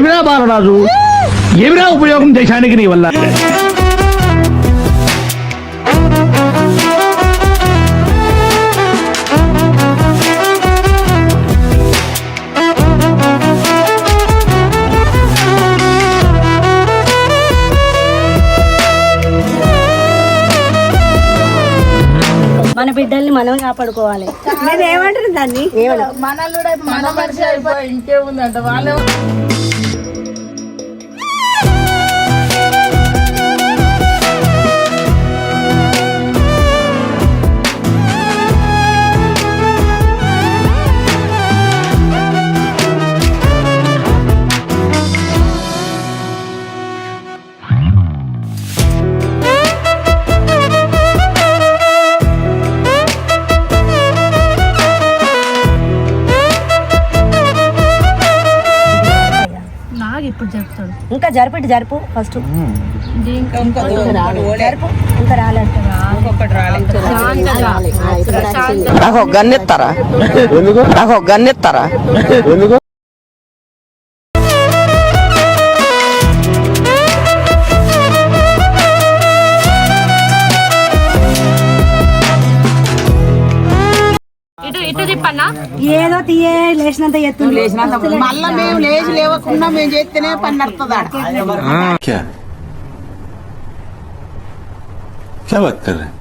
ఏమిరా బాలరాజు, ఏమిరా ఉపయోగం దేశానికి నీ వల్ల? మన బిడ్డల్ని మనం కాపాడుకోవాలి. నేను ఏమంటారు దాన్ని, మన మనిషి అయిపోయి ఇంకేముందంట వాళ్ళు. ఇప్పుడు జరుపుతాడు. ఇంకా జరుపు ఫస్ట్ జరుపు. ఇంకా రాలంటే నాకు గన్నెత్తారా, నాకు గన్నెత్తారా? ఎందుకు? ఏదో తీయే లేచినంత ఎత్తు మళ్ళా మేము లేచి లేవకుండా మేము చేస్తేనే పని నడుతుంది. क्या बात कर रहे हैं?